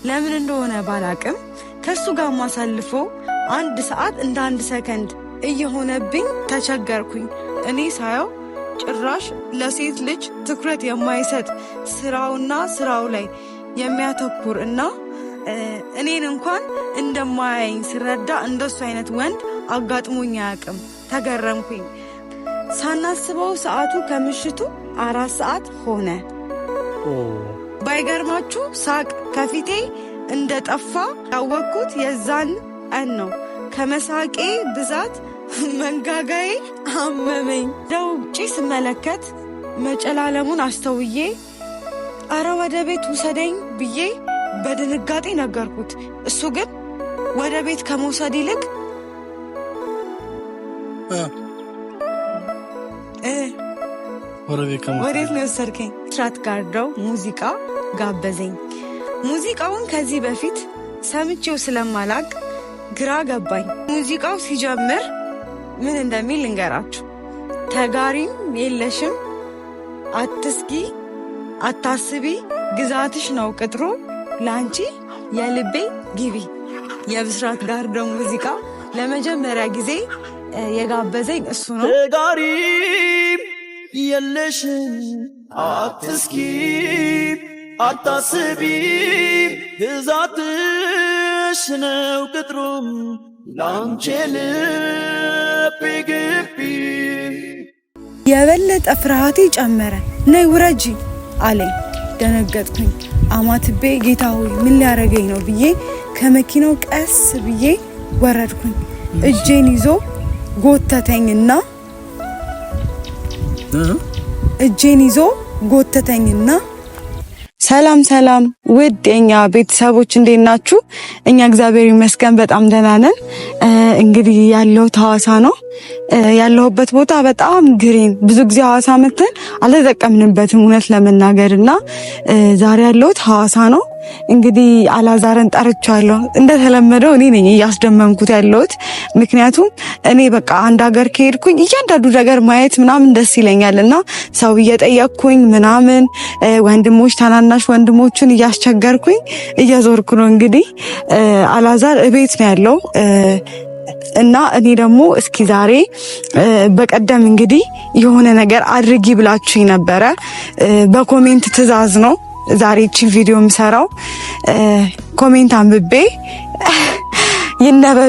ለምን እንደሆነ ባላቅም ከሱ ጋር ማሳልፎ 1 ሰዓት እንደ 1 ሰከንድ እየሆነብኝ ተቸገርኩኝ። እኔ ሳየው ጭራሽ ለሴት ልጅ ትኩረት የማይሰጥ ስራውና ስራው ላይ የሚያተኩር እና እኔን እንኳን እንደማያየኝ ስረዳ እንደሱ አይነት ወንድ አጋጥሞኝ አያውቅም። ተገረምኩኝ። ሳናስበው ሰዓቱ ከምሽቱ 4 ሰዓት ሆነ። ባይገርማችሁ ሳቅ ከፊቴ እንደጠፋ ያወቅኩት የዛን ቀን ነው። ከመሳቄ ብዛት መንጋጋዬ አመመኝ። ደውጪ ስመለከት መጨላለሙን አስተውዬ አረ ወደ ቤት ውሰደኝ ብዬ በድንጋጤ ነገርኩት። እሱ ግን ወደ ቤት ከመውሰድ ይልቅ ወዴት ነው የወሰድከኝ? ትራት ጋርደው ሙዚቃ ጋበዘኝ። ሙዚቃውን ከዚህ በፊት ሰምቼው ስለማላቅ ግራ ገባኝ። ሙዚቃው ሲጀምር ምን እንደሚል ልንገራችሁ። ተጋሪም የለሽም አትስጊ አታስቢ ግዛትሽ ነው ቅጥሩ ላንቺ የልቤ ግቢ። የብስራት ጋርደው ሙዚቃ ለመጀመሪያ ጊዜ የጋበዘኝ እሱ ነው። ተጋሪም የለሽም አትስጊ አታስቢ ግዛትሽ ነው ቅጥሩም ላንቺ ልቤ ግቢ። የበለጠ ፍርሃቴ ጨመረ። ነይ ውረጂ አለኝ። ደነገጥኩኝ። አማትቤ ጌታ ሆይ ምን ሊያረገኝ ነው ብዬ ከመኪናው ቀስ ብዬ ወረድኩኝ። እጄን ይዞ ጎተተኝና ሰላም ሰላም ውድ የኛ ቤተሰቦች እንዴት ናችሁ? እኛ እግዚአብሔር ይመስገን በጣም ደህና ነን። እንግዲህ ያለሁት ሐዋሳ ነው። ያለሁበት ቦታ በጣም ግሪን፣ ብዙ ጊዜ ሐዋሳ መተን አልተጠቀምንበትም እውነት ለመናገርና ዛሬ ያለሁት ሐዋሳ ነው። እንግዲህ አላዛርን ጠርቻለሁ። እንደተለመደው እኔ ነኝ እያስደመምኩት ያለሁት። ምክንያቱም እኔ በቃ አንድ ሀገር ከሄድኩኝ እያንዳንዱ ነገር ማየት ምናምን ደስ ይለኛልና ሰው እየጠየቅኩኝ ምናምን ወንድሞች ታናናሽ ወንድሞቹን እያስቸገርኩኝ እየዞርኩ ነው። እንግዲህ አላዛር እቤት ነው ያለው እና እኔ ደግሞ እስኪ ዛሬ በቀደም እንግዲህ የሆነ ነገር አድርጊ ብላችሁኝ ነበረ። በኮሜንት ትዕዛዝ ነው ዛሬ እቺ ቪዲዮ የምሰራው። ኮሜንት አንብቤ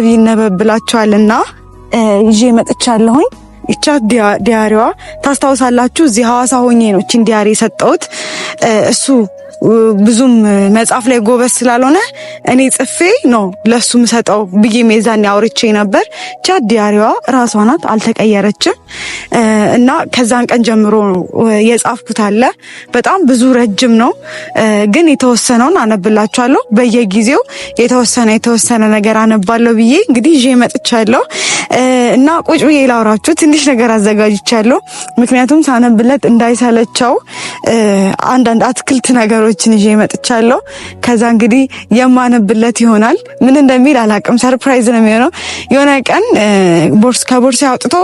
ይነበብ ብላችኋልና ይዤ መጥቻለሁኝ። ይቻ ዲያሪዋ ታስታውሳላችሁ። እዚህ ሐዋሳ ሆኜ ነው እቺን ዲያሪ የሰጠሁት። እሱ ብዙም መጻፍ ላይ ጎበዝ ስላልሆነ እኔ ጽፌ ነው ለሱ ምሰጠው ብዬ ሜዛን ያወርቼ ነበር። ቻት ዲያሪዋ ራሷ ናት፣ አልተቀየረችም። እና ከዛን ቀን ጀምሮ የጻፍኩት አለ። በጣም ብዙ ረጅም ነው፣ ግን የተወሰነውን አነብላችኋለሁ። በየጊዜው የተወሰነ ነገር አነባለሁ ብዬ እንግዲህ ይዤ መጥቻለሁ። እና ቁጭ ብዬ ላውራችሁ ትንሽ ነገር አዘጋጅቻለሁ። ምክንያቱም ሳነብለት እንዳይሰለቸው አንዳንድ አትክልት ነገሮችን ይዤ መጥቻለሁ። ከዛ እንግዲህ የማነብለት ይሆናል። ምን እንደሚል አላቅም፣ ሰርፕራይዝ ነው የሚሆነው። የሆነ ቀን ከቦርሳ አውጥቶ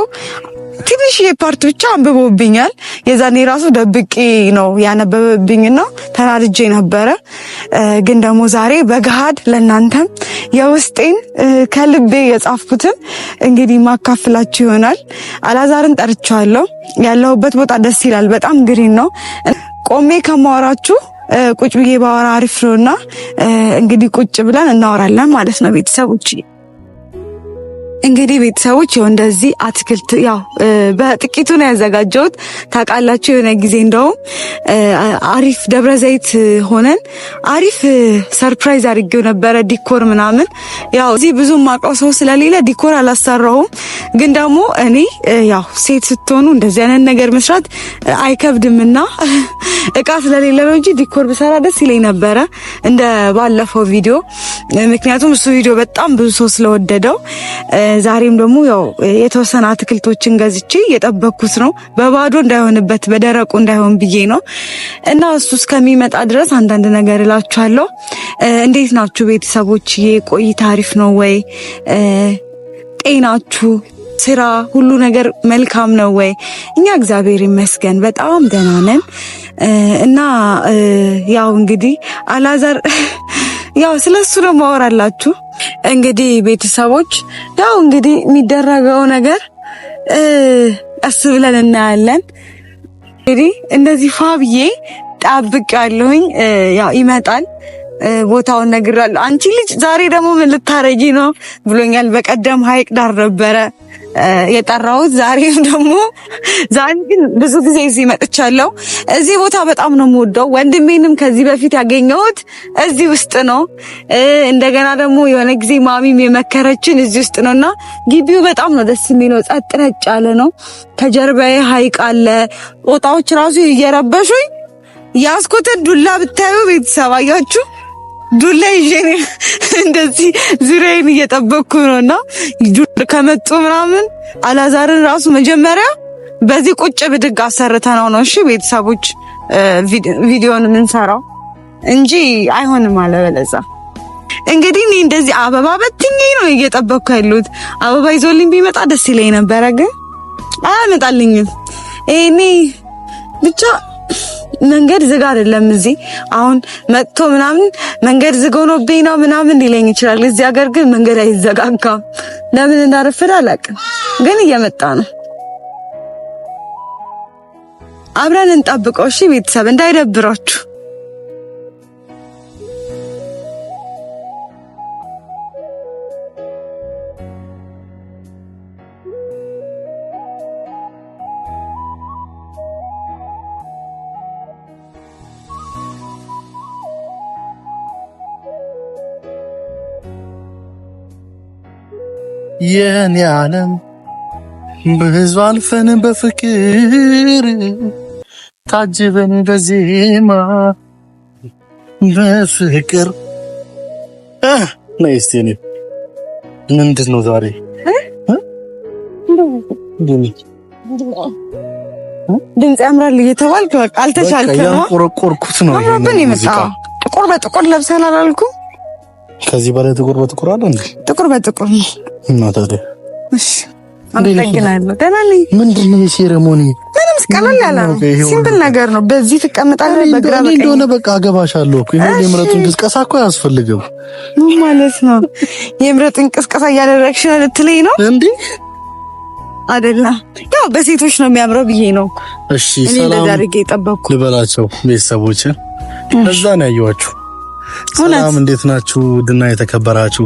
ትንሽ የፓርት ብቻ አንብቦብኛል። የዛኔ ራሱ ደብቄ ነው ያነበበብኝና ተናድጄ ነበረ። ግን ደግሞ ዛሬ በገሃድ ለእናንተም የውስጤን ከልቤ የጻፍኩትን እንግዲህ ማካፍላችሁ ይሆናል። አላዛርን ጠርቻለሁ። ያለሁበት ቦታ ደስ ይላል፣ በጣም ግሪን ነው። ቆሜ ከማወራችሁ ቁጭ ብዬ ባወራ አሪፍ ነውና እንግዲህ ቁጭ ብለን እናወራለን ማለት ነው ቤተሰቦች። እንግዲህ ቤተሰቦች ይኸው እንደዚህ አትክልት ያው በጥቂቱ ነው ያዘጋጀሁት። ታውቃላችሁ የሆነ ጊዜ እንደውም አሪፍ ደብረ ዘይት ሆነን አሪፍ ሰርፕራይዝ አድርጌው ነበረ፣ ዲኮር ምናምን። ያው እዚህ ብዙ ማውቀው ሰው ስለሌለ ዲኮር አላሰራሁም። ግን ደግሞ እኔ ያው ሴት ስትሆኑ እንደዚህ አይነት ነገር መስራት አይከብድምና እቃ ስለሌለ ነው እንጂ ዲኮር ብሰራ ደስ ይለኝ ነበረ እንደ ባለፈው ቪዲዮ። ምክንያቱም እሱ ቪዲዮ በጣም ብዙ ሰው ስለወደደው ዛሬም ደግሞ ያው የተወሰነ አትክልቶችን ገዝቼ እየጠበኩት ነው። በባዶ እንዳይሆንበት በደረቁ እንዳይሆን ብዬ ነው። እና እሱ እስከሚመጣ ድረስ አንዳንድ ነገር እላችኋለሁ። እንዴት ናችሁ ቤተሰቦች? ቆይታ አሪፍ ነው ወይ? ጤናችሁ፣ ስራ፣ ሁሉ ነገር መልካም ነው ወይ? እኛ እግዚአብሔር ይመስገን በጣም ደህና ነን። እና ያው እንግዲህ አላዛር ያው ስለሱ ነው ማወራላችሁ። እንግዲህ ቤተሰቦች ያው እንግዲህ የሚደረገው ነገር ቀስ ብለን እናያለን። እንግዲህ እንደዚህ ፋብዬ ጠብቄዋለሁኝ። ያው ይመጣል፣ ቦታውን ነግራለሁ። አንቺ ልጅ ዛሬ ደግሞ ምን ልታረጊ ነው ብሎኛል። በቀደም ሐይቅ ዳር ነበረ የጠራሁት። ዛሬም ደግሞ ዛሬ ግን ብዙ ጊዜ እዚህ መጥቻለሁ። እዚህ ቦታ በጣም ነው የምወደው። ወንድሜንም ከዚህ በፊት ያገኘሁት እዚህ ውስጥ ነው። እንደገና ደግሞ የሆነ ጊዜ ማሚም የመከረችን እዚህ ውስጥ ነውና ግቢው በጣም ነው ደስ የሚለው። ጸጥ ረጭ ያለ ነው። ከጀርባዬ ሐይቅ አለ። ጦጣዎች ራሱ እየረበሹኝ ያስኩትን ዱላ ብታዩ ቤተሰብ አያችሁ፣ ዱላ ይዤ እንደዚህ ዙሪያዬን እየጠበቅኩ ነውና ከመጡ ምናምን አላዛርን ራሱ መጀመሪያ በዚህ ቁጭ ብድግ አሰርተነው ነው እሺ ቤተሰቦች ቪዲዮን የምንሰራው እንጂ አይሆንም አለበለዛ። እንግዲህ እኔ እንደዚህ አበባ በትኜ ነው እየጠበቅኩ ያሉት። አበባ ይዞልኝ ቢመጣ ደስ ይለኝ ነበረ፣ ግን አያመጣልኝም። እኔ ብቻ መንገድ ዝግ አይደለም። እዚህ አሁን መጥቶ ምናምን መንገድ ዝግ ሆኖብኝ ነው ምናምን ሊለኝ ይችላል። እዚህ ሀገር ግን መንገድ አይዘጋጋም። ለምን እንዳረፈደ አላውቅም፣ ግን እየመጣ ነው። አብረን እንጠብቀው እሺ ቤተሰብ፣ እንዳይደብራችሁ። የኔ ዓለም ብዙ አልፈን በፍቅር ታጅበን በዜማ በፍቅር ነይስቲ ነው። ምንድን ነው ዛሬ ድምጽ ያምራል እየተባልክ በቃ አልተቻልከም። ቆርቆርኩት ነው ሙዚቃ። ጥቁር በጥቁር ለብሰሃል አላልኩም? ከዚህ በላይ ጥቁር በጥቁር አለ እንዴ? ጥቁር በጥቁር ነው እና ታዲያ። እሺ አመሰግናለሁ። ደህና ነኝ። ምንድን ነው የሴሬሞኒ? ምንም ቀለል ያለ ነው፣ ሲምፕል ነገር ነው። በዚህ ትቀመጣለህ፣ በግራ በቀኝ እንደሆነ በቃ አገባሻለሁ እኮ። ይሄ የምረጡን ቅስቀሳ እኮ አያስፈልግም ማለት ነው። የምረጡን ቅስቀሳ እያደረግሽ ነው ልትለኝ ነው እንዴ? አይደለም፣ ያው በሴቶች ነው የሚያምረው ብዬ ነው። እሺ ሰላም ልበላቸው ቤተሰቦችን። እዛ ነው ያየኋችሁ። ሰላም እንዴት ናችሁ? ድና የተከበራችሁ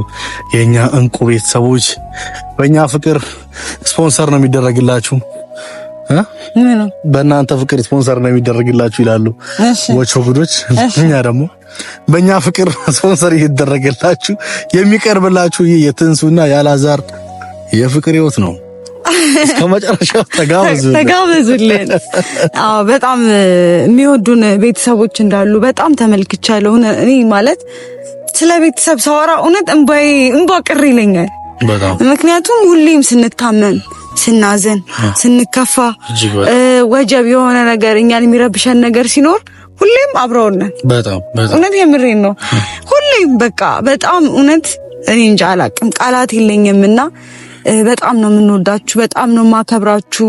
የኛ እንቁ ቤተሰቦች፣ በእኛ ፍቅር ስፖንሰር ነው የሚደረግላችሁ በእናንተ ፍቅር ስፖንሰር ነው የሚደረግላችሁ ይላሉ ወቾ ጉዶች። እኛ ደግሞ በእኛ ፍቅር ስፖንሰር ይደረግላችሁ የሚቀርብላችሁ ይህ የትንሱና ያላዛር የፍቅር ህይወት ነው። እስከመጨረሻው ተጋበዙልን። አዎ በጣም የሚወዱን ቤተሰቦች እንዳሉ በጣም ተመልክቻለሁ። እኔ ማለት ስለ ቤተሰብ ሳወራ እውነት እንባ ቅር ይለኛል። ምክንያቱም ሁሌም ስንታመን፣ ስናዘን፣ ስንከፋ፣ ወጀብ የሆነ ነገር እኛን የሚረብሸን ነገር ሲኖር ሁሌም አብረውን ነን። በጣም እውነት የምሬን ነው። ሁሌም በቃ በጣም እውነት እኔ እንጃ አላቅም፣ ቃላት የለኝምና በጣም ነው የምንወዳችሁ፣ በጣም ነው ማከብራችሁ።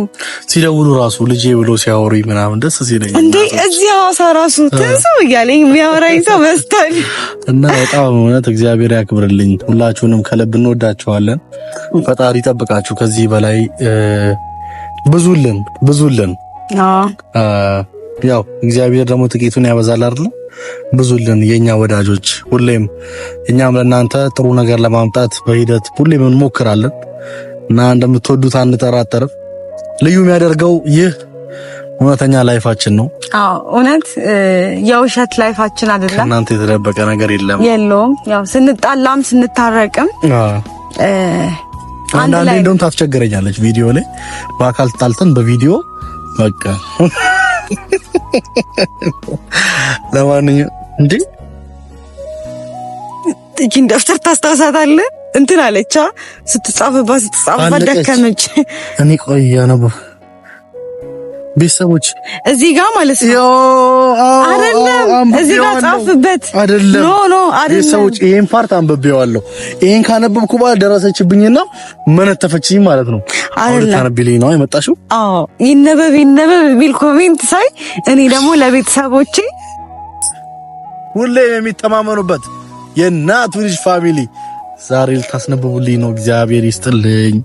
ሲደውሉ ራሱ ልጄ ብሎ ሲያወሩኝ ምናምን ደስ ሲለኝ እንዴ እዚህ ሐዋሳ ራሱ ተንሰው እያለኝ የሚያወራኝ ሰው መስታል እና በጣም እውነት እግዚአብሔር ያክብርልኝ። ሁላችሁንም ከልብ እንወዳችኋለን። ፈጣሪ ይጠብቃችሁ። ከዚህ በላይ ብዙልን ያው እግዚአብሔር ደግሞ ጥቂቱን ያበዛል አይደል? ብዙልን የኛ ወዳጆች። ሁሌም እኛም ለእናንተ ጥሩ ነገር ለማምጣት በሂደት ሁሌም እንሞክራለን እና እንደምትወዱት አንጠራጠርም። ልዩ የሚያደርገው ይህ እውነተኛ ላይፋችን ነው። አዎ እውነት የውሸት ላይፋችን አይደለም። እናንተ የተደበቀ ነገር የለውም። ያው ስንጣላም ስንታረቅም አንዳንዴ እንደውም ታስቸግረኛለች ቪዲዮ ላይ በአካል ተጣልተን በቪዲዮ በቃ ለማንኛውም እንዴ እቺን ደፍተር ታስታውሳታለህ? እንትን አለቻ ስትጻፍባት ደከመች። እኔ ቆያ ነው ቤተሰቦች እዚህ ጋር ማለት ነው። አይደለም እዚህ ጋር ጻፍበት አይደለም። ኖ አይደለም ቤተሰቦች ይሄን ፓርት አንብቤዋለሁ። ይሄን ካነበብኩ በኋላ ደረሰችብኝና መነተፈችኝ ማለት ነው። አይደለም ታነብልኝ ነው የመጣሽው? አዎ ይነበብ የሚል ኮሜንት ሳይ እኔ ደግሞ ለቤተሰቦቼ ሁሌ የሚተማመኑበት የእናቱ ልጅ ፋሚሊ ዛሬ ልታስነብቡልኝ ነው። እግዚአብሔር ይስጥልኝ።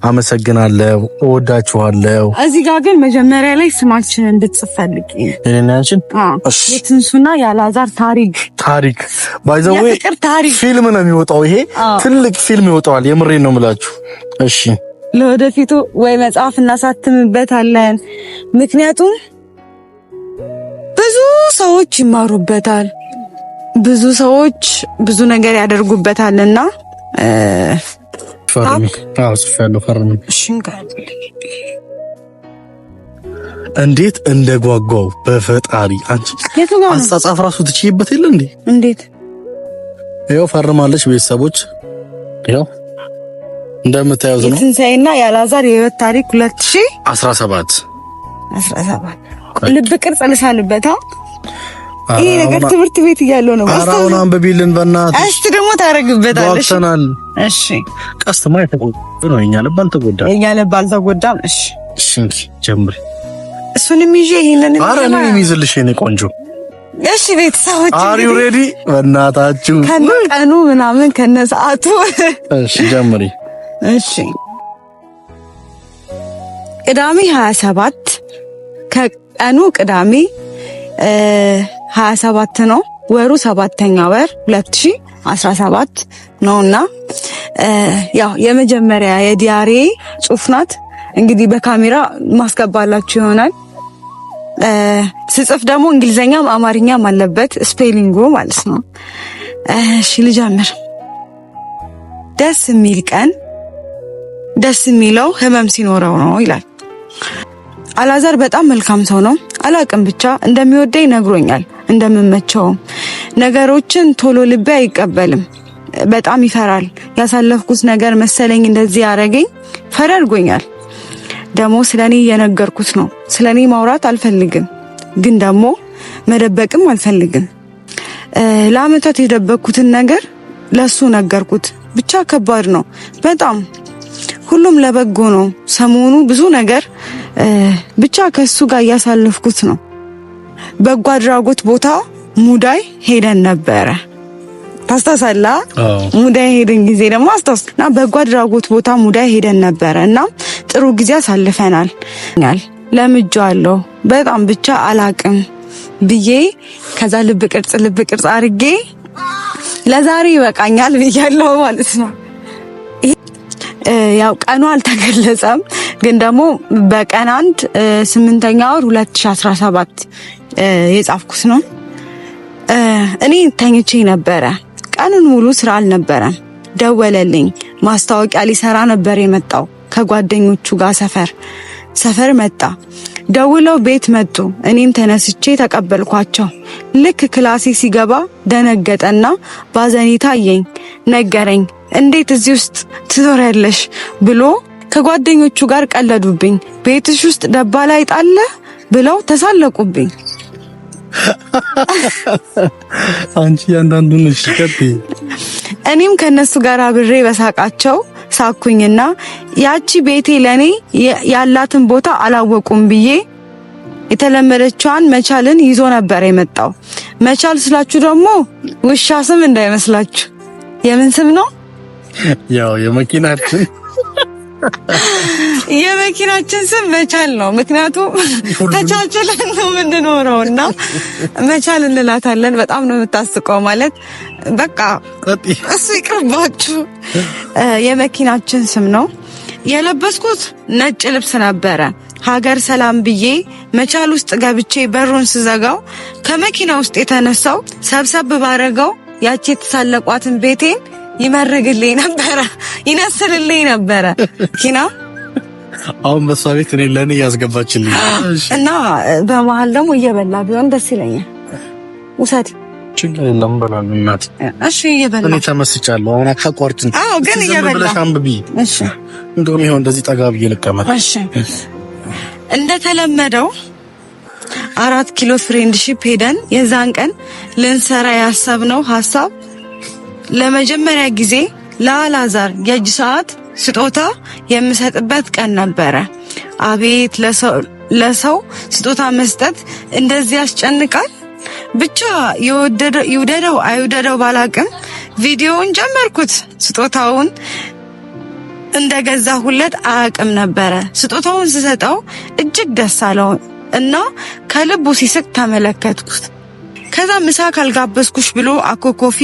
አመሰግናለሁ። እወዳችኋለሁ። እዚህ ጋር ግን መጀመሪያ ላይ ስማችን እንድትጽፍ ፈልጌ እኔናችን የትንሱና የአላዛር ታሪክ ባይዘው ፊልም ነው የሚወጣው። ይሄ ትልቅ ፊልም ይወጣዋል። የምሬን ነው የምላችሁ። እሺ ለወደፊቱ ወይ መጽሐፍ እናሳትምበታለን። ምክንያቱም ብዙ ሰዎች ይማሩበታል፣ ብዙ ሰዎች ብዙ ነገር ያደርጉበታልና እንዴት እንደጓጓው በፈጣሪ አንቺ አጻጻፍ ራሱ ትችይበት የለ እንዴ? እንዴት ይኸው ፈርማለች። ቤተሰቦች ይኸው እንደምታዩት ነው። የትንሳኤና የአላዛር የህይወት ታሪክ 2017 ልብ ቅርጽ ልሳልበታ። ይሄ ነገር ትምህርት ቤት እያለው ነው። አራውን አንብቢልን በእናትሽ። እስቲ ደግሞ ታረግበታለሽ። እሺ ቀስትማ የተቆጣ ነው። የኛ ልብ አልተጎዳም። እሺ እሺ ጀምሪ። እሱንም ይዤ ይሄንን አራን የሚይዝልሽ የኔ ቆንጆ። እሺ ቤተሰቦች አር ዩ ሬዲ? በእናታችሁ ከነቀኑ ምናምን ከነሰዓቱ። እሺ ጀምሪ። እሺ ቅዳሜ 27 ከቀኑ ቅዳሜ 27 ነው። ወሩ 7ኛ ወር 2017 ነውና ያው የመጀመሪያ የዲያሪ ጽሑፍ ናት። እንግዲህ በካሜራ ማስገባላችሁ ይሆናል። ስጽፍ ደግሞ እንግሊዘኛም አማርኛም አለበት ስፔሊንጉ ማለት ነው። እሺ ልጀምር። ደስ የሚል ቀን ደስ የሚለው ህመም ሲኖረው ነው ይላል። አላዛር በጣም መልካም ሰው ነው። አላቅም ብቻ እንደሚወደኝ ነግሮኛል። እንደምመቸውም ነገሮችን ቶሎ ልቤ አይቀበልም። በጣም ይፈራል። ያሳለፍኩት ነገር መሰለኝ እንደዚህ ያረገኝ ፈረድጎኛል። ደግሞ ስለኔ እየነገርኩት ነው። ስለኔ ማውራት አልፈልግም፣ ግን ደግሞ መደበቅም አልፈልግም። ለአመታት የደበቅኩትን ነገር ለሱ ነገርኩት። ብቻ ከባድ ነው በጣም። ሁሉም ለበጎ ነው። ሰሞኑ ብዙ ነገር ብቻ ከሱ ጋር እያሳለፍኩት ነው። በጎ አድራጎት ቦታ ሙዳይ ሄደን ነበረ። ታስታውሳላ? ሙዳይ ሄደን ጊዜ ደግሞ አስታውስና በጎ አድራጎት ቦታ ሙዳይ ሄደን ነበረ እና ጥሩ ጊዜ አሳልፈናል። ለምጄዋለሁ በጣም ብቻ አላቅም ብዬ ከዛ ልብ ቅርጽ አርጌ ለዛሬ ይበቃኛል ብያለሁ ማለት ነው። ያው ቀኑ አልተገለጸም፣ ግን ደግሞ በቀን 8ኛ ወር 2017 የጻፍኩት ነው። እኔ ተኝቼ ነበረ። ቀኑን ሙሉ ስራ አልነበረም። ደወለልኝ። ማስታወቂያ ሊሰራ ነበር የመጣው ከጓደኞቹ ጋር ሰፈር መጣ። ደውለው ቤት መጡ። እኔም ተነስቼ ተቀበልኳቸው። ልክ ክላሴ ሲገባ ደነገጠና ባዘኔታ አየኝ። ነገረኝ። እንዴት እዚህ ውስጥ ትዞሪያለሽ ብሎ ከጓደኞቹ ጋር ቀለዱብኝ። ቤትሽ ውስጥ ደባል አይጥ አለ ብለው ተሳለቁብኝ። አንቺ ያንዳንዱን እሽከት እኔም ከነሱ ጋር አብሬ በሳቃቸው ሳኩኝና ያቺ ቤቴ ለኔ ያላትን ቦታ አላወቁም ብዬ የተለመደችዋን መቻልን ይዞ ነበር የመጣው። መቻል ስላችሁ ደግሞ ውሻ ስም እንዳይመስላችሁ። የምን ስም ነው? ያው የመኪናችን ስም መቻል ነው። ምክንያቱም ተቻችለን ነው የምንኖረውና መቻል እንላታለን። በጣም ነው የምታስቀው። ማለት በቃ እሱ ይቅርባችሁ። የመኪናችን ስም ነው። የለበስኩት ነጭ ልብስ ነበረ። ሀገር ሰላም ብዬ መቻል ውስጥ ገብቼ በሩን ስዘጋው ከመኪና ውስጥ የተነሳው ሰብሰብ ባረገው ያቺ የተሳለቋትን ቤቴን ይመርግልኝ ነበረ፣ ይነስልልኝ ነበረ ኪና። አሁን በሷ ቤት እኔ ለኔ ያስገባችልኝ እና በመሃል ደግሞ እየበላ ቢሆን ደስ ይለኛል። ውሰድ ችግር የለም በላል እናት። እሺ እየበላ እኔ ተመስጫለሁ። አሁን አታቋርጭኝ። አዎ ግን እየበላ አንብቢ። እሺ እንደውም ይሄው እንደዚህ ጠጋ ብዬ ልቀመጥ። እሺ እንደተለመደው 4 ኪሎ ፍሬንድሺፕ ሄደን የዛን ቀን ልንሰራ ያሰብነው ሐሳብ ለመጀመሪያ ጊዜ ለአላዛር የእጅ ሰዓት ስጦታ የምሰጥበት ቀን ነበረ። አቤት ለሰው ስጦታ መስጠት እንደዚህ ያስጨንቃል። ብቻ ይወደደው አይወደደው ባላቅም ቪዲዮውን ጀመርኩት። ስጦታውን እንደገዛሁለት አያውቅም ነበረ። ስጦታውን ስሰጠው እጅግ ደስ አለው እና ከልቡ ሲስቅ ተመለከትኩት። ከዛ ምሳ ካልጋበዝኩሽ ብሎ አኮኮፊ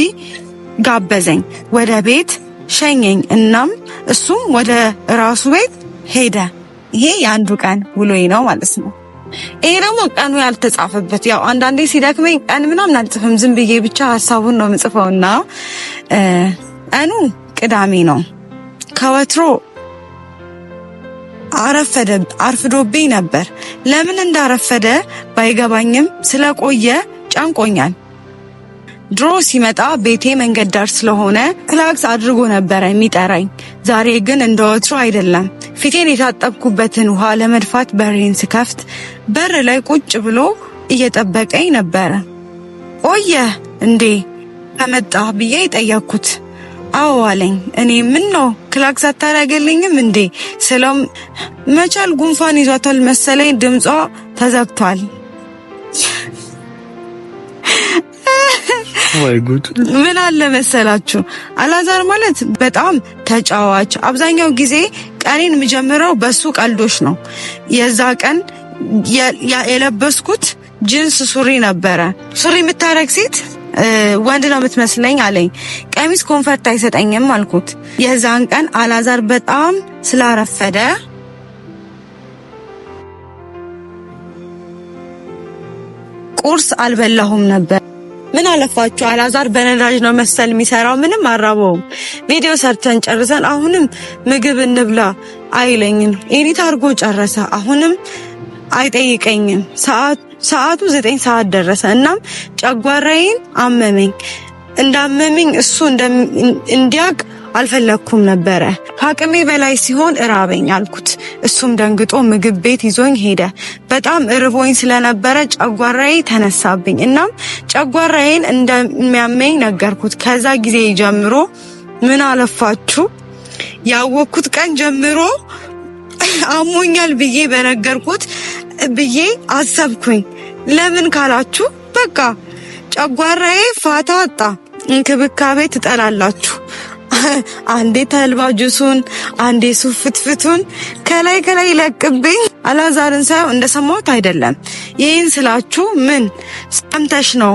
ጋበዘኝ፣ ወደ ቤት ሸኘኝ። እናም እሱም ወደ ራሱ ቤት ሄደ። ይሄ የአንዱ ቀን ውሎዬ ነው ማለት ነው። ይሄ ደግሞ ቀኑ ያልተጻፈበት፣ ያው አንዳንዴ ሲደክመኝ ቀን ምናምን አልጽፍም፣ ዝም ብዬ ብቻ ሐሳቡን ነው የምጽፈውና ቀኑ ቅዳሜ ነው። ከወትሮ አርፍዶብኝ ነበር። ለምን እንዳረፈደ ባይገባኝም ስለቆየ ጨንቆኛል። ድሮ ሲመጣ ቤቴ መንገድ ዳር ስለሆነ ክላክስ አድርጎ ነበረ የሚጠራኝ። ዛሬ ግን እንደወትሮ አይደለም። ፊቴን የታጠብኩበትን ውሃ ለመድፋት በሬን ስከፍት በር ላይ ቁጭ ብሎ እየጠበቀኝ ነበረ። ቆየ እንዴ ከመጣ ብዬ ጠየቅኩት። አዎ አለኝ። እኔ ምን ነው ክላክስ አታደርግልኝም እንዴ ስለም መቻል ጉንፋን ይዟታል መሰለኝ ድምጿ ተዘግቷል። ወይ ጉድ! ምን አለ መሰላችሁ አላዛር ማለት በጣም ተጫዋች፣ አብዛኛው ጊዜ ቀኔን የምጀምረው በሱ ቀልዶች ነው። የዛ ቀን የለበስኩት ጂንስ ሱሪ ነበረ። ሱሪ የምታረግ ሴት ወንድ ነው የምትመስለኝ አለኝ። ቀሚስ ኮንፈርት አይሰጠኝም አልኩት። የዛን ቀን አላዛር በጣም ስላረፈደ ቁርስ አልበላሁም ነበር። ምን አለፋችሁ አላዛር በነዳጅ ነው መሰል የሚሰራው፣ ምንም አራበውም። ቪዲዮ ሰርተን ጨርሰን አሁንም ምግብ እንብላ አይለኝም። ኤዲት አድርጎ ጨረሰ። አሁንም አይጠይቀኝም። ሰዓቱ 9 ሰዓት ደረሰ። እናም ጨጓራዬን አመመኝ። እንዳመመኝ እሱ እንዲያቅ አልፈለኩም ነበረ። ከአቅሜ በላይ ሲሆን እራበኝ አልኩት። እሱም ደንግጦ ምግብ ቤት ይዞኝ ሄደ። በጣም እርቦኝ ስለነበረ ጨጓራዬ ተነሳብኝ። እናም ጨጓራዬን እንደሚያመኝ ነገርኩት። ከዛ ጊዜ ጀምሮ ምን አለፋችሁ ያወቅኩት ቀን ጀምሮ አሞኛል ብዬ በነገርኩት ብዬ አሰብኩኝ። ለምን ካላችሁ በቃ ጨጓራዬ ፋታ አጣ። እንክብካቤ ትጠላላችሁ። አንዴ ተልባ ጁሱን፣ አንዴ ሱፍ ፍትፍቱን ከላይ ለቅብኝ። አላዛርን ሳይሆን እንደሰማሁት አይደለም። ይህን ስላችሁ ምን ሰምተሽ ነው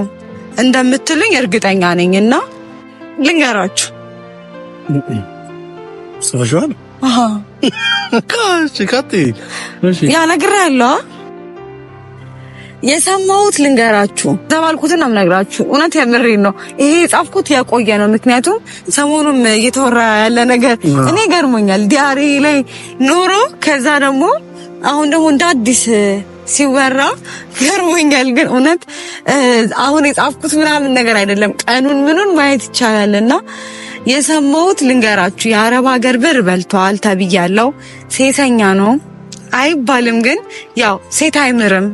እንደምትሉኝ እርግጠኛ ነኝና ልንገራችሁ። ሰፈሽዋል? ያ ነግሬያለሁ። የሰማሁት ልንገራችሁ፣ ተባልኩትን ነው የምነግራችሁ። እውነት የምሬን ነው። ይሄ የጻፍኩት ያቆየ ነው። ምክንያቱም ሰሞኑን እየተወራ ያለ ነገር እኔ ገርሞኛል። ዲያሪ ላይ ኖሮ ከዛ ደግሞ አሁን ደግሞ እንደ አዲስ ሲወራ ገርሞኛል። ግን እውነት አሁን የጻፍኩት ምናምን ነገር አይደለም። ቀኑን ምኑን ማየት ይቻላልና የሰማሁት ልንገራችሁ። የአረብ ሀገር ብር በልቷል ተብያለሁ። ሴተኛ ነው አይባልም፣ ግን ያው ሴት አይምርም።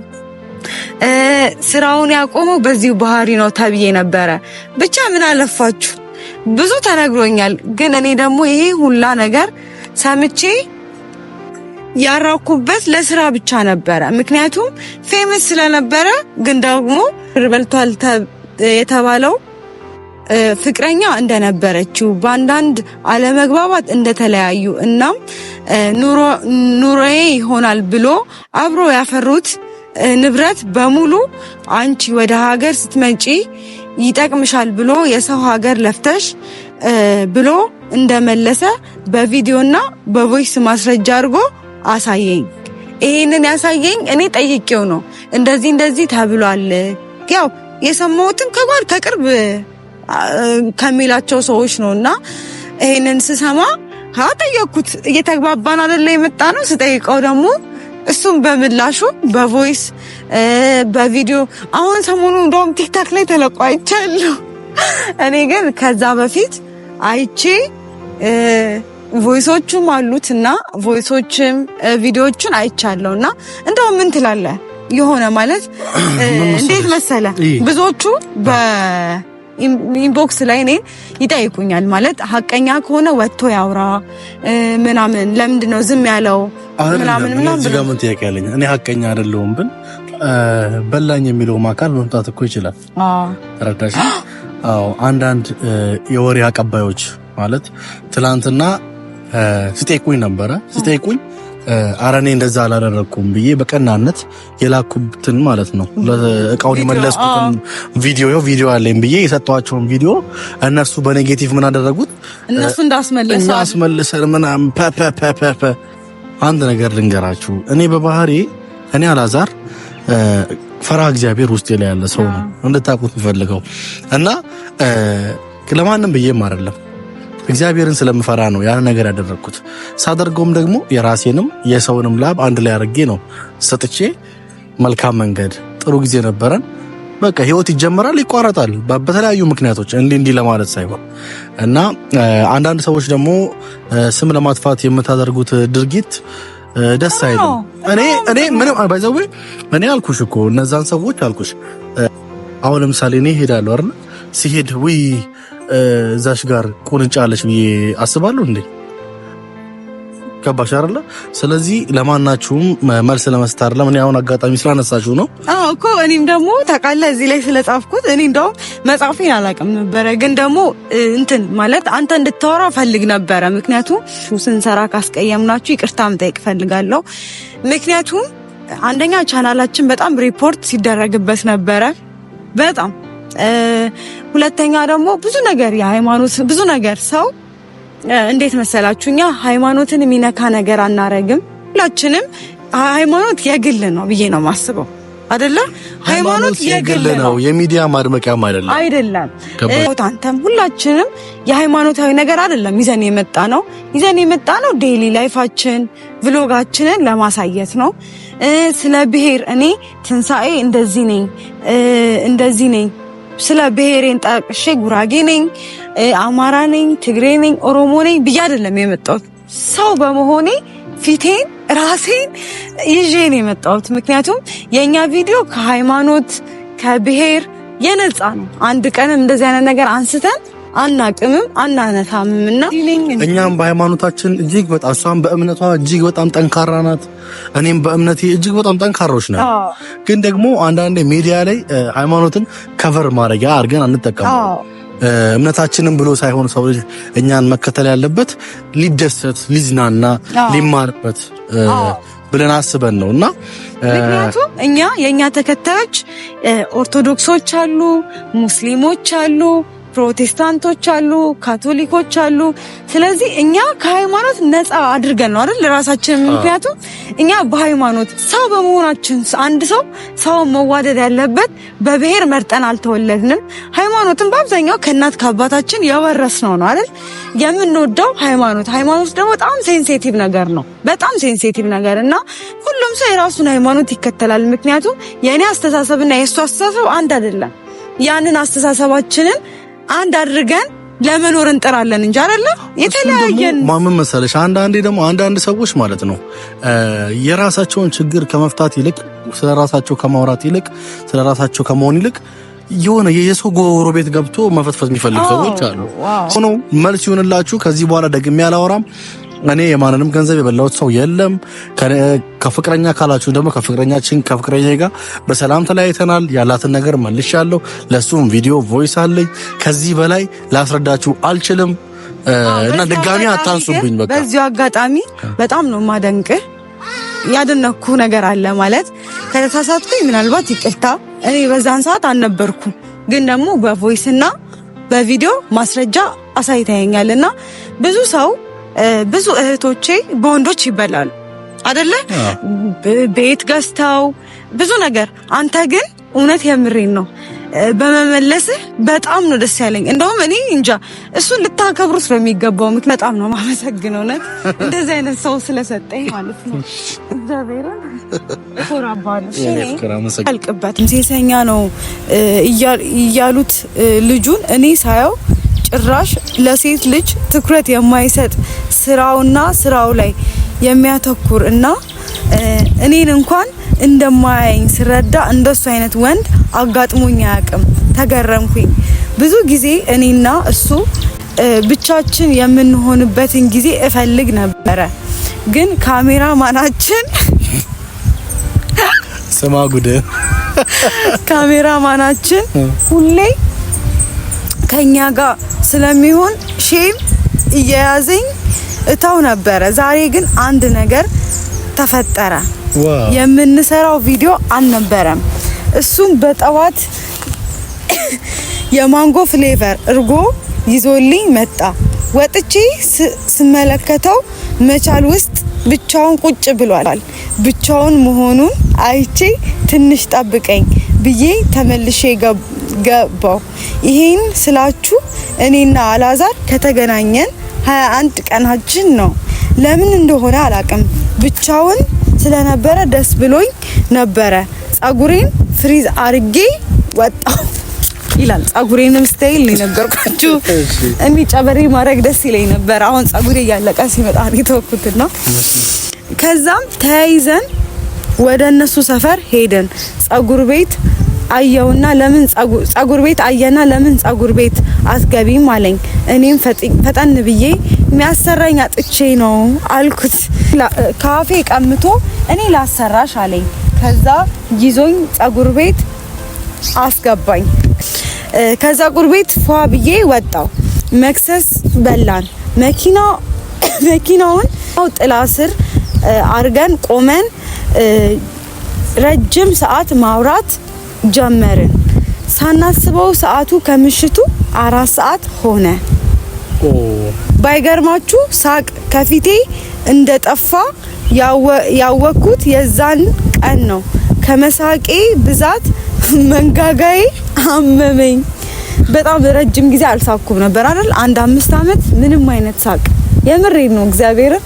ስራውን ያቆመው በዚሁ ባህሪ ነው ተብዬ ነበረ። ብቻ ምን አለፋችሁ ብዙ ተነግሮኛል። ግን እኔ ደግሞ ይሄ ሁላ ነገር ሰምቼ ያራኩበት ለስራ ብቻ ነበረ። ምክንያቱም ፌመስ ስለነበረ። ግን ደግሞ ብር በልቷል የተባለው ፍቅረኛ እንደነበረችው በአንዳንድ አለመግባባት እንደተለያዩ እናም ኑሮዬ ይሆናል ብሎ አብሮ ያፈሩት ንብረት በሙሉ አንቺ ወደ ሀገር ስትመጪ ይጠቅምሻል ብሎ የሰው ሀገር ለፍተሽ ብሎ እንደመለሰ በቪዲዮና በቮይስ ማስረጃ አድርጎ አሳየኝ። ይሄንን ያሳየኝ እኔ ጠይቄው ነው። እንደዚህ ተብሏል። ያው የሰማሁትም ከቅርብ ከሚላቸው ሰዎች ነውና ይሄንን ስሰማ ጠየቅኩት። እየተግባባን አይደለ የመጣ ነው። ስጠይቀው ደግሞ እሱም በምላሹ በቮይስ በቪዲዮ አሁን ሰሞኑ እንደውም ቲክታክ ላይ ተለቆ አይቻለሁ። እኔ ግን ከዛ በፊት አይቼ ቮይሶቹም አሉትና ቮይሶችም ቪዲዮዎችን አይቻለሁና እንደው ምን ትላለህ? የሆነ ማለት እንዴት መሰለ ብዙዎቹ ኢንቦክስ ላይ እኔን ይጠይቁኛል። ማለት ሀቀኛ ከሆነ ወጥቶ ያውራ ምናምን፣ ለምንድነው ዝም ያለው ምናምን እዚህ ጋር ምን ጥያቄ አለኝ። እኔ ሀቀኛ አይደለሁም፣ ግን በላኝ የሚለው አካል መምጣት እኮ ይችላል። ተረዳሽ? አዎ አንዳንድ የወሬ አቀባዮች ማለት ትላንትና ሲጠይቁኝ ነበረ ሲጠይቁኝ አረኔ እንደዛ አላደረኩም ብዬ በቀናነት የላኩብትን ማለት ነው ለእቃውን የመለስኩትን ቪዲዮ አለኝ ብዬ የሰጠዋቸውን ቪዲዮ እነሱ በኔጌቲቭ ምን አደረጉት እነሱ እንዳስመለሰ ምናምን ፐ አንድ ነገር ልንገራችሁ እኔ በባህሪ እኔ አላዛር ፈራ እግዚአብሔር ውስጥ ላይ ያለ ሰው ነው እንድታቁት ፈልገው እና ለማንም ብዬም አይደለም እግዚአብሔርን ስለምፈራ ነው ያን ነገር ያደረኩት ሳደርገውም ደግሞ የራሴንም የሰውንም ላብ አንድ ላይ አድርጌ ነው ሰጥቼ መልካም መንገድ ጥሩ ጊዜ ነበረን በቃ ህይወት ይጀምራል ይቋረጣል በተለያዩ ምክንያቶች እንዲህ ለማለት ሳይሆን እና አንዳንድ ሰዎች ደግሞ ስም ለማጥፋት የምታደርጉት ድርጊት ደስ አይልም እኔ ምንም ባይዘው እኔ አልኩሽ እኮ እነዛን ሰዎች አልኩሽ አሁን ለምሳሌ እኔ ሄዳለሁ አይደል ሲሄድ ወይ እዛሽ ጋር ቁንጫለሽ ብዬ አስባለሁ እንዴ ከባሽ አይደለ ስለዚህ ለማናችሁም መልስ ለመስጠት አይደለም እኔ አሁን አጋጣሚ ስላነሳችሁ ነው እኮ እኔም ደግሞ ታውቃለህ እዚህ ላይ ስለጻፍኩት እኔ እንደው መጻፌን አላውቅም ነበር ግን ደግሞ እንትን ማለት አንተ እንድታወራ ፈልግ ነበር ምክንያቱም ስንሰራ ካስቀየምናችሁ ይቅርታ መጠየቅ ፈልጋለሁ ምክንያቱም አንደኛ ቻናላችን በጣም ሪፖርት ሲደረግበት ነበረ በጣም ሁለተኛ ደግሞ ብዙ ነገር የሃይማኖት ብዙ ነገር ሰው እንዴት መሰላችሁኛ ሃይማኖትን የሚነካ ነገር አናረግም ሁላችንም ሃይማኖት የግል ነው ብዬ ነው ማስበው አይደለ ሃይማኖት የግል ነው የሚዲያ ማድመቂያም አይደለም አንተም ሁላችንም የሃይማኖታዊ ነገር አይደለም ይዘን የመጣ ነው ዴይሊ ላይፋችን vlogአችንን ለማሳየት ነው ስለ ብሔር እኔ ትንሳኤ እንደዚህ ነኝ ስለ ብሔሬን ጠቅሼ ጉራጌ ነኝ አማራ ነኝ ትግሬ ነኝ ኦሮሞ ነኝ ብዬ አይደለም የመጣሁት ሰው በመሆኔ ፊቴን ራሴን ይዤ ነው የመጣሁት ምክንያቱም የኛ ቪዲዮ ከሃይማኖት ከብሔር የነጻ ነው አንድ ቀን እንደዚህ አይነት ነገር አንስተን አናቅምም አናነሳምምና እኛም በሃይማኖታችን እጅግ በጣም እሷም በእምነቷ እጅግ በጣም ጠንካራ ናት እኔም በእምነቴ እጅግ በጣም ጠንካሮች ነን ግን ደግሞ አንዳንዴ ሚዲያ ላይ ሃይማኖትን ከቨር ማድረጊያ አድርገን አንጠቀምም እምነታችንን ብሎ ሳይሆን ሰው ልጅ እኛን መከተል ያለበት ሊደሰት ሊዝናና ሊማርበት ብለን አስበን ነውና ምክንያቱም የኛ ተከታዮች ኦርቶዶክሶች አሉ ሙስሊሞች አሉ ፕሮቴስታንቶች አሉ ካቶሊኮች አሉ ስለዚህ እኛ ከሃይማኖት ነፃ አድርገን ነው አይደል ራሳችን ምክንያቱም እኛ በሃይማኖት ሰው በመሆናችን አንድ ሰው መዋደድ ያለበት በብሔር መርጠን አልተወለድንም ሃይማኖትን በአብዛኛው ከእናት ከአባታችን ያወረስነው ነው አይደል የምንወደው ሃይማኖት ደግሞ በጣም ሴንሲቲቭ ነገር ነው በጣም ሴንሲቲቭ ነገርና ሁሉም ሰው የራሱን ሃይማኖት ይከተላል ምክንያቱም የኔ አስተሳሰብና የሱ አስተሳሰብ አንድ አይደለም ያንን አስተሳሰባችንን አንድ አድርገን ለመኖር እንጠራለን እንጂ አይደለ የተለያየን ማመን መሰለሽ አንዳንድ ሰዎች ማለት ነው የራሳቸውን ችግር ከመፍታት ይልቅ ስለራሳቸው ከማውራት ይልቅ ስለራሳቸው ከመሆን ይልቅ የሆነ የሰው ጎረቤት ገብቶ መፈትፈት የሚፈልጉ ሰዎች አሉ ሆኖ መልስ ይሆንላችሁ ከዚህ በኋላ ደግሜ አላወራም እኔ የማንንም ገንዘብ የበላሁት ሰው የለም ከፍቅረኛ ካላችሁ ደግሞ ከፍቅረኛዬ ጋር በሰላም ተለያይተናል ያላትን ነገር መልሻለሁ ለሱም ቪዲዮ ቮይስ አለኝ ከዚህ በላይ ላስረዳችሁ አልችልም እና ድጋሚ አታንሱብኝ በቃ በዚህ አጋጣሚ በጣም ነው ማደንቅህ ያደነኩ ነገር አለ ማለት ከተሳሳትኩኝ ምናልባት ይቅርታ እኔ በዛን ሰዓት አልነበርኩም ግን ደግሞ በቮይስና በቪዲዮ ማስረጃ አሳይተኛልና ብዙ እህቶቼ በወንዶች ይበላሉ አይደለ ቤት ገዝተው ብዙ ነገር አንተ ግን እውነት የምሬን ነው በመመለስህ በጣም ነው ደስ ያለኝ እንደውም እኔ እንጃ እሱን ልታከብሩት ነው የሚገባው ምክንያቱም በጣም ነው ማመሰግነው ነው እንደዚህ አይነት ሰው ስለሰጠኝ ማለት ነው እግዚአብሔርን ኮራባለሽ አልቅበትም ሴሰኛ ነው እያሉት ልጁን እኔ ሳየው ጭራሽ ለሴት ልጅ ትኩረት የማይሰጥ ስራው ላይ የሚያተኩር እና እኔን እንኳን እንደማያየኝ ስረዳ እንደሱ አይነት ወንድ አጋጥሞኝ አያውቅም ተገረምኩኝ ብዙ ጊዜ እኔና እሱ ብቻችን የምንሆንበትን ጊዜ እፈልግ ነበረ ግን ካሜራማናችን ሰማጉደ ካሜራማናችን ሁሌ ከኛ ጋር ስለሚሆን ሼም እየያዘኝ እታው ነበረ። ዛሬ ግን አንድ ነገር ተፈጠረ። የምንሰራው ቪዲዮ አልነበረም። እሱም በጠዋት የማንጎ ፍሌቨር እርጎ ይዞልኝ መጣ። ወጥቼ ስመለከተው መቻል ውስጥ ብቻውን ቁጭ ብሏል። ብቻውን መሆኑን አይቼ ትንሽ ጠብቀኝ ብዬ ተመልሼ ገባው። ይሄን ስላችሁ እኔና አላዛር ከተገናኘን 21 ቀናችን ነው። ለምን እንደሆነ አላቅም። ብቻውን ስለነበረ ደስ ብሎኝ ነበረ። ጸጉሬን ፍሪዝ አርጌ ወጣው ይላል። ጸጉሬንም ስታይል ነገርኳችሁ። እኔ ጨበሬ ማድረግ ደስ ይለኝ ነበር። አሁን ጸጉሬ እያለቀ ሲመጣ ተወኩትና ከዛም ተያይዘን ወደ እነሱ ሰፈር ሄደን ጸጉር ቤት አየውና ለምን ጸጉር ቤት አየና ለምን ጸጉር ቤት አትገቢም አለኝ። እኔም ፈጠን ብዬ የሚያሰራኝ አጥቼ ነው አልኩት። ካፌ ቀምቶ እኔ ላሰራሽ አለኝ። ከዛ ይዞኝ ጸጉር ቤት አስገባኝ። ከጸጉር ቤት ፏ ብዬ ወጣው። መክሰስ በላን። መኪናውን ጥላ ስር አርገን ቆመን ረጅም ሰዓት ማውራት ጀመርን። ሳናስበው ሰዓቱ ከምሽቱ 4 ሰዓት ሆነ። ባይገርማችሁ ሳቅ ከፊቴ እንደጠፋ ያወኩት የዛን ቀን ነው። ከመሳቄ ብዛት መንጋጋዬ አመመኝ። በጣም ረጅም ጊዜ አልሳኩም ነበር አይደል? 5 አመት ምንም አይነት ሳቅ የምሬን ነው። እግዚአብሔርን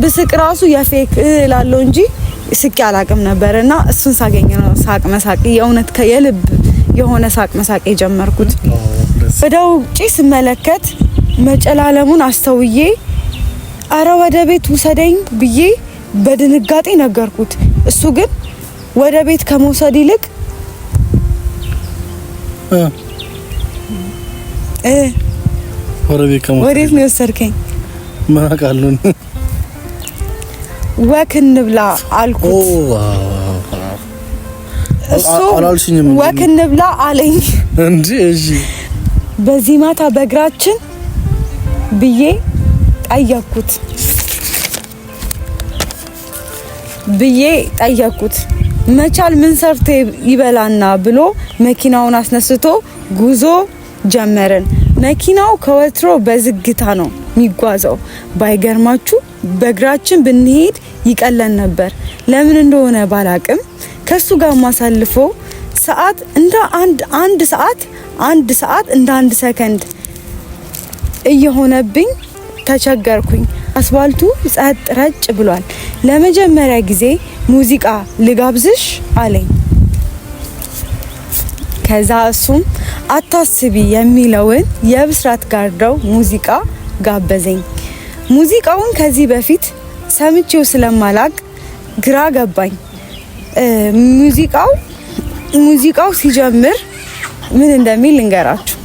ብስቅ ራሱ የፌክ እላለሁ እንጂ ስቄ አላቅም ነበርና እሱን ሳገኝ ነው ሳቅ መሳቅ የእውነት ከየልብ የሆነ ሳቅ መሳቅ የጀመርኩት። ወደ ውጪ ስመለከት መጨላለሙን አስተውዬ አረ ወደ ቤት ውሰደኝ ብዬ በድንጋጤ ነገርኩት። እሱ ግን ወደ ቤት ከመውሰድ ይልቅ ወዴት ነው የወሰድከኝ? ማቃሉን ወክ እንብላ አልኩት። እሱ ወክ እንብላ አለኝ እንዴ? እሺ በዚህ ማታ በእግራችን ብዬ ጠየቅኩት። መቻል ምን ሰርቶ ይበላና ብሎ መኪናውን አስነስቶ ጉዞ ጀመርን። መኪናው ከወትሮ በዝግታ ነው የሚጓዘው። ባይገርማችሁ በእግራችን ብንሄድ ይቀለን ነበር። ለምን እንደሆነ ባላቅም ከሱ ጋር ማሳልፎ ሰዓት እንደ አንድ ሰዓት እንደ 1 ሰከንድ እየሆነብኝ ተቸገርኩኝ። አስፋልቱ ጸጥ ረጭ ብሏል። ለመጀመሪያ ጊዜ ሙዚቃ ልጋብዝሽ አለኝ። ከዛ እሱም አታስቢ የሚለውን የብስራት ጋርደው ሙዚቃ ጋበዘኝ። ሙዚቃውን ከዚህ በፊት ሰምቼው ስለማላቅ ግራ ገባኝ። ሙዚቃው ሲጀምር ምን እንደሚል ልንገራችሁ።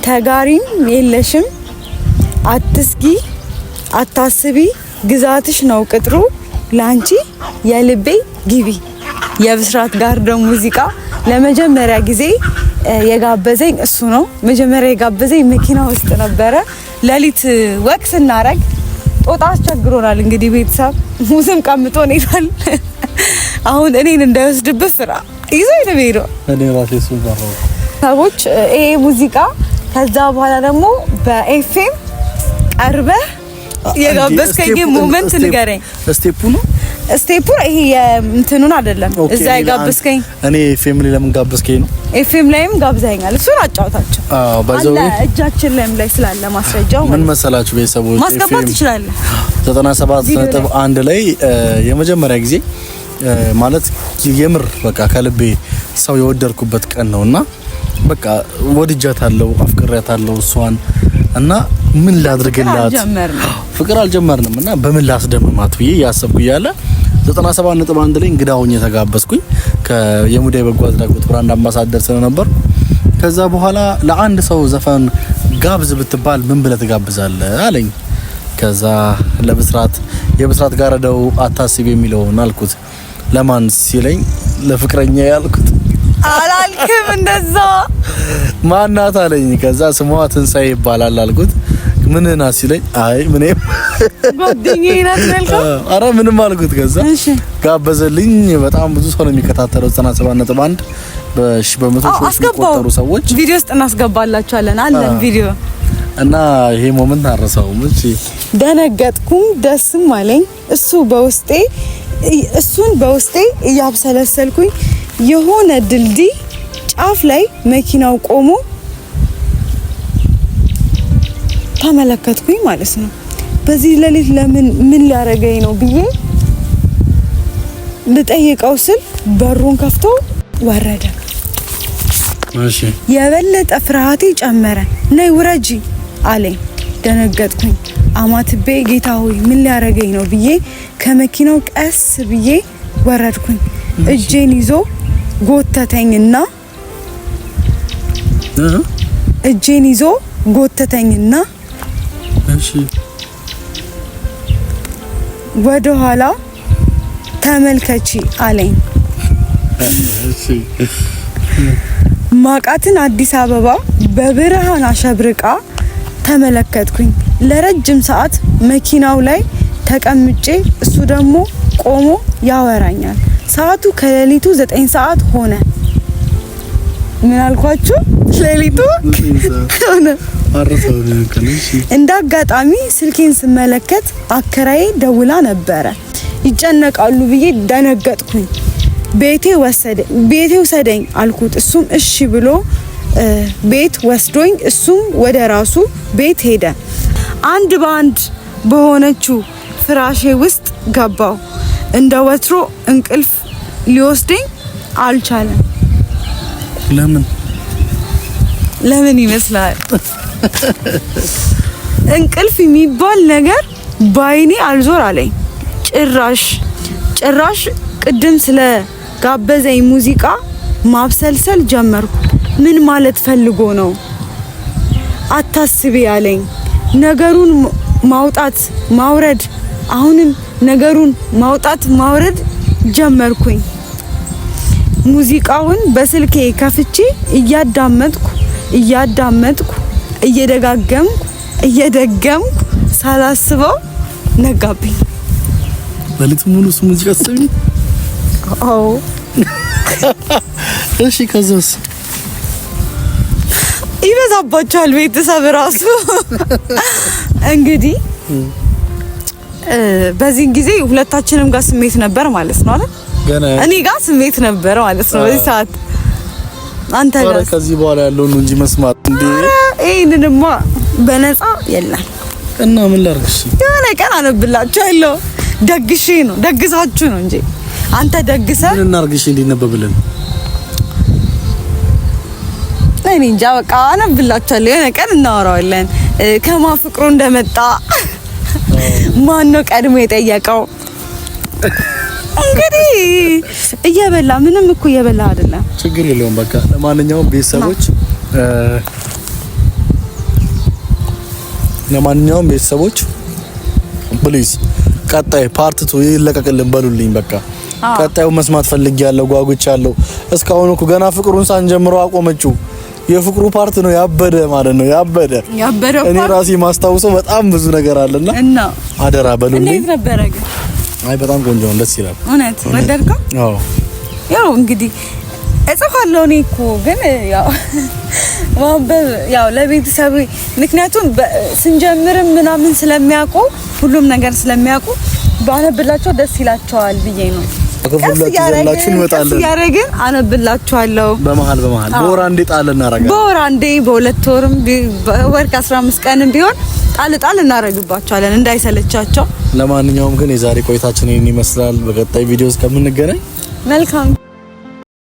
ተጋሪም የለሽም አትስጊ አታስቢ ግዛትሽ ነው ቅጥሩ ላንቺ የልቤ ግቢ። የብስራት ጋርደው ሙዚቃ ለመጀመሪያ ጊዜ የጋበዘኝ እሱ ነው። መጀመሪያ የጋበዘኝ መኪና ውስጥ ነበረ። ሌሊት ወክ ስናረግ ጦጣ አስቸግሮናል። እንግዲህ ቤተሰብ ሙዝም ቀምጦን ይላል። አሁን እኔን እንዳይወስድበት ስራ ይዞኝ ነው የሚሄደው። እኔ ራሴ እሱ ጋር ሰዎች ይሄ ሙዚቃ ከዛ በኋላ ደግሞ በኤፍኤም ቀርበህ የጋበዝከኝ ሞመንት ንገረኝ። ስቴፑ ይሄ የእንትኑን አይደለም እዛ የጋበዝከኝ። እኔ ኤፍኤም ላይ ለምን ጋበዝከኝ ነው? ኤፍኤም ላይም ጋብዘኛል። እሱን አጫውታቸው። ባይዘው እጃችን ላይም ላይ ስላለ ማስረጃው ምን መሰላችሁ ቤተሰቦች፣ ማስገባት ትችላለህ። 97.1 ላይ የመጀመሪያ ጊዜ ማለት የምር በቃ ከልቤ ሰው የወደድኩበት ቀን ነውና በቃ ወድጃታለሁ፣ አፍቅሬያታለሁ እሷን እና ምን ላድርግላት ፍቅር አልጀመርንም እና በምን ላስደምማት ብዬ ያሰብኩ ያለ 97.1 ላይ እንግዳ ሆኜ ተጋበዝኩኝ ከየሙዳይ በጎ አድራጎት ብራንድ አምባሳደር ስለነበር። ከዛ በኋላ ለአንድ ሰው ዘፈን ጋብዝ ብትባል ምን ብለህ ትጋብዛለህ አለኝ። ከዛ የብስራት ጋርደው አታስብ የሚለውን አልኩት። ለማን ሲለኝ ለፍቅረኛ ያልኩት አላልክም እንደዛ። ማናት አለኝ። ከዛ ስሟ ትንሳኤ ይባላል አልኩት። ምን ናት ሲለኝ አይ ምንም ጓደኛዬ ናት ያልከው? ኧረ ምንም አልኩት። ከዛ ጋበዘልኝ። በጣም ብዙ ሰው ነው የሚከታተለው 97.1 በመቶ የሚቆጠሩ ሰዎች ቪዲዮ ውስጥ እናስገባላችኋለን አለን ቪዲዮ እና ይሄ ሞመንት አረሳውም። እሺ ደነገጥኩም ደስም አለኝ። እሱን በውስጤ እያብሰለሰልኩኝ የሆነ ድልድይ ጫፍ ላይ መኪናው ቆሞ ተመለከትኩኝ ማለት ነው። በዚህ ሌሊት ለምን ምን ሊያረገኝ ነው ብዬ ልጠይቀው ስል በሩን ከፍቶ ወረደ። እሺ የበለጠ ፍርሃቴ ጨመረ። ነይ ውረጂ አለኝ። ደነገጥኩኝ። አማትቤ ጌታ ሆይ ምን ሊያረገኝ ነው ብዬ ከመኪናው ቀስ ብዬ ወረድኩኝ። እጄን ይዞ ጎተተኝና እሺ ወደ ኋላ ተመልከቺ አለኝ። እሺ ማቃትን አዲስ አበባ በብርሃን አሸብርቃ ተመለከትኩኝ። ለረጅም ሰዓት መኪናው ላይ ተቀምጬ እሱ ደግሞ ቆሞ ያወራኛል። ሰዓቱ ከሌሊቱ 9 ሰዓት ሆነ። ምን አልኳችሁ? ሌሊቱ ሆነ። እንደ አጋጣሚ ስልኬን ስመለከት አከራዬ ደውላ ነበረ። ይጨነቃሉ ብዬ ደነገጥኩኝ። ቤቴ ውሰደኝ አልኩት። እሱም እሺ ብሎ ቤት ወስዶኝ እሱም ወደ ራሱ ቤት ሄደ። አንድ በአንድ በሆነችው ፍራሼ ውስጥ ገባው። እንደ ወትሮ እንቅልፍ ሊወስደኝ አልቻለም። ለምን ይመስላል? እንቅልፍ የሚባል ነገር ባይኔ አልዞር አለኝ። ጭራሽ ቅድም ስለ ጋበዘኝ ሙዚቃ ማብሰልሰል ጀመርኩ። ምን ማለት ፈልጎ ነው? አታስቢ ያለኝ ነገሩን ማውጣት ማውረድ፣ አሁንም ነገሩን ማውጣት ማውረድ ጀመርኩኝ። ሙዚቃውን በስልኬ ከፍቼ እያዳመጥኩ እየደገምኩ ሳላስበው ነጋብኝ። በልጥ ሙሉ ሙዚቃ ሰሚ? አዎ። እሺ ከዛስ? ይበዛባቸዋል ቤተሰብ ራሱ እንግዲህ በዚህ ጊዜ ሁለታችንም ጋር ስሜት ነበር ማለት ነው አይደል? እኔ ጋር ስሜት ነበር ማለት ነው በዚህ ሰዓት። አንተ ጋር ከዚህ በኋላ ያለው ነው እንጂ መስማት እንዴ ይሄንንማ በነፃ የለም። እና ምን ላርግሽ? የሆነ ቀን አነብላችኋለሁ። ደግሳችሁ ነው እንጂ አንተ ደግሰህ ምን እናርግሽ እንዲነበብልን? እኔ እንጃ በቃ አነብላችኋለሁ። የሆነ ቀን እናወራዋለን። ከማን ፍቅሩ እንደመጣ ማን ነው ቀድሞ የጠየቀው? እንግዲህ እየበላ ምንም እኮ እየበላ አይደለም። ችግር የለውም በቃ። ለማንኛውም ቤተሰቦች ፕሊዝ ቀጣይ ፓርት 2 ይለቀቅልን በሉልኝ። በቃ ቀጣዩ መስማት ፈልጊያለሁ፣ ጓጉቻለሁ። እስካሁን እኮ ገና ፍቅሩን ሳንጀምረው አቆመችው። የፍቅሩ ፓርት ነው ያበደ ማለት ነው። ያበደ እኔ ራሴ ማስታውሰው በጣም ብዙ ነገር አለና እና አደራ በሉልኝ። እንዴት ነበረ ግን? አይ በጣም ቆንጆ ነው፣ ደስ ይላል። እውነት ወደድከው? አዎ ያው እንግዲህ እጽፋለሁ እኔ እኮ ግን ያው ማንበብ ያው ለቤተሰብ ምክንያቱም ስንጀምርም ምናምን ስለሚያውቁ ሁሉም ነገር ስለሚያውቁ ባነብላቸው ደስ ይላቸዋል ብዬ ነው። ከፍላችሁ እንመጣለን። ያረጋግን አነብላችኋለሁ። በመሃል በወር አንዴ ጣል እናረጋለን። በወር አንዴ በሁለት ወርም በወር ከ15 ቀንም ቢሆን ጣል እናረግባቸዋለን እንዳይሰለቻቸው። ለማንኛውም ግን የዛሬ ቆይታችን ይመስላል። በቀጣይ ቪዲዮ እስከምንገናኝ መልካም